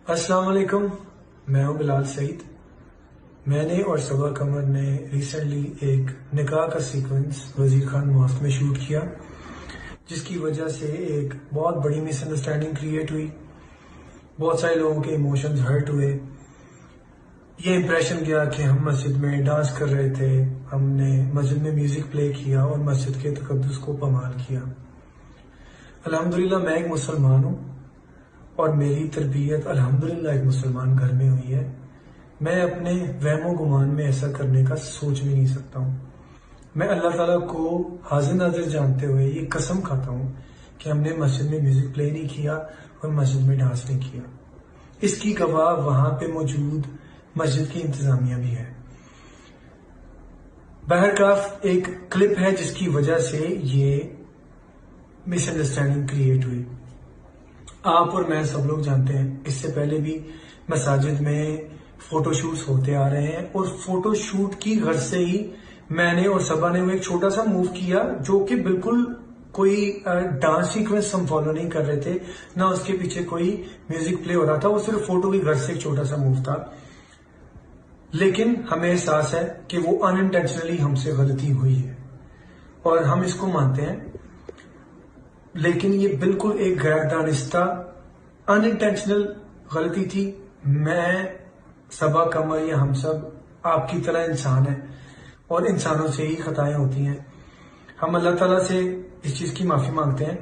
अस्सलाम वालेकुम, मैं हूं बिलाल सईद। मैंने और सबा कमर ने रिसेंटली एक निकाह का सीक्वेंस वजीर खान मॉस्क में शूट किया, जिसकी वजह से एक बहुत बड़ी मिसअंडरस्टैंडिंग क्रिएट हुई। बहुत सारे लोगों के इमोशंस हर्ट हुए। ये इंप्रेशन गया कि हम मस्जिद में डांस कर रहे थे, हमने मस्जिद में म्यूजिक प्ले किया और मस्जिद के तकद्दुस को पमाल किया। अल्हम्दुलिल्लाह मैं एक मुसलमान हूं और मेरी तरबियत अल्हम्दुलिल्लाह एक मुसलमान घर में हुई है। मैं अपने वहमो गुमान में ऐसा करने का सोच भी नहीं सकता हूँ। मैं अल्लाह ताला को हाजिर नाजिर जानते हुए ये कसम खाता हूँ कि हमने मस्जिद में म्यूजिक प्ले नहीं किया और मस्जिद में डांस नहीं किया। इसकी गवाह वहां पे मौजूद मस्जिद की इंतजामिया भी है। बहरकाफ एक क्लिप है जिसकी वजह से ये मिसअंडरस्टैंडिंग क्रिएट हुई। आप और मैं सब लोग जानते हैं, इससे पहले भी मसाजिद में फोटोशूट्स होते आ रहे हैं और फोटोशूट की गर्ज से ही मैंने और सबा ने वो एक छोटा सा मूव किया जो कि बिल्कुल कोई डांस सीक्वेंस हम फॉलो नहीं कर रहे थे, ना उसके पीछे कोई म्यूजिक प्ले हो रहा था। वो सिर्फ फोटो की गर्ज से एक छोटा सा मूव था, लेकिन हमें एहसास है कि वो अनइंटेंशनली हमसे गलती हुई है और हम इसको मानते हैं। लेकिन ये बिल्कुल एक गैर दानिस्ता अनइंटेंशनल गलती थी। मैं, सबा कमर या हम सब आपकी तरह इंसान हैं और इंसानों से ही खताएं होती हैं। हम अल्लाह ताला से इस चीज की माफी मांगते हैं।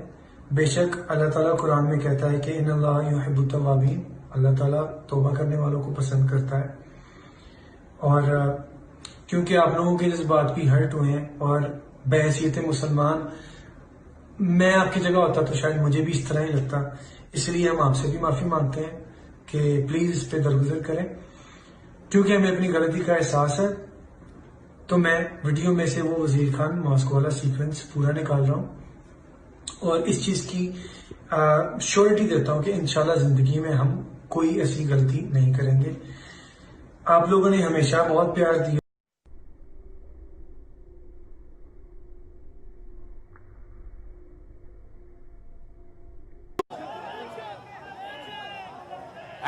बेशक अल्लाह ताला कुरान में कहता है कि इन्नल्लाह युहिब्बुत तव्वाबीन, अल्लाह ताला तौबा करने वालों को पसंद करता है। और क्योंकि आप लोगों के जज्बात भी हर्ट हुए हैं और बहैसियत मुसलमान मैं आपकी जगह होता तो शायद मुझे भी इस तरह ही लगता, इसलिए हम आपसे भी माफी मांगते हैं कि प्लीज इस पे दरगुजर करें। क्योंकि हमें अपनी गलती का एहसास है, तो मैं वीडियो में से वो वजीर खान मॉस्क वाला सीक्वेंस पूरा निकाल रहा हूं और इस चीज की श्योरिटी देता हूं कि इंशाल्लाह जिंदगी में हम कोई ऐसी गलती नहीं करेंगे। आप लोगों ने हमेशा बहुत प्यार दिया।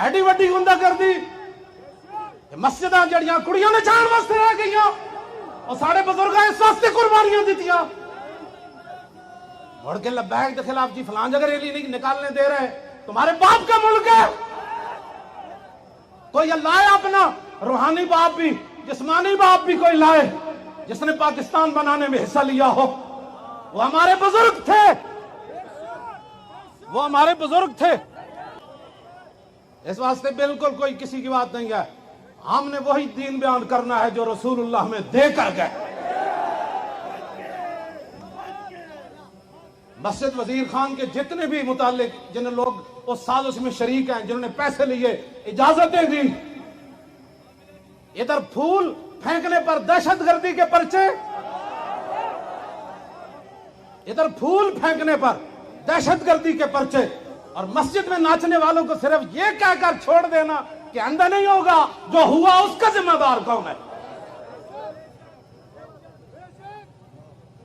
ਐਡੀ ਵੱਡੀ ਗੁੰਡਾ ਕਰਦੀ ਮਸਜਿਦਾਂ ਜੜੀਆਂ ਕੁੜੀਆਂ ਨੇ ਜਾਣ ਵਾਸਤੇ ਰਹਿ ਗਈਆਂ और साढ़े बुजुर्गों इस वास्ते कुर्बानियां दी। मुड़ के लब्बैक के खिलाफ जी फलां जगह रैली नहीं निकालने दे रहे, तुम्हारे बाप का मुल्क है। कोई लाए अपना रूहानी बाप भी, जिस्मानी बाप भी कोई लाए जिसने पाकिस्तान बनाने में हिस्सा लिया हो। वो हमारे बुजुर्ग थे, वो हमारे बुजुर्ग थे। इस वास्ते बिल्कुल कोई किसी की बात नहीं है। हमने वही दीन बयान करना है जो रसूलुल्लाह में देकर गए। मस्जिद वजीर खान के जितने भी मुतालिक जिन लोग उस साजिश में शरीक हैं, जिन्होंने पैसे लिए, इजाजतें दी, इधर फूल फेंकने पर दहशतगर्दी के पर्चे, इधर फूल फेंकने पर दहशतगर्दी के पर्चे, और मस्जिद में नाचने वालों को सिर्फ ये कहकर छोड़ देना कि अंदर नहीं होगा, जो हुआ उसका जिम्मेदार कौन है।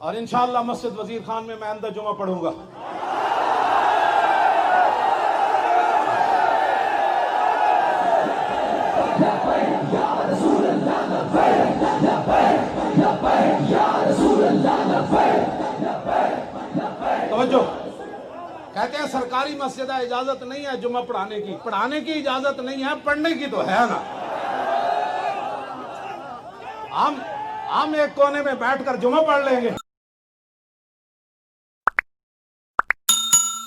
और इंशाअल्लाह मस्जिद वजीर खान में मैं अंदर जुमा पढ़ूंगा। तवज्जो, कहते हैं सरकारी मस्जिद है, इजाजत नहीं है जुमा पढ़ाने की। पढ़ाने की इजाजत नहीं है, पढ़ने की तो है ना। हम एक कोने में बैठकर जुमा पढ़ लेंगे।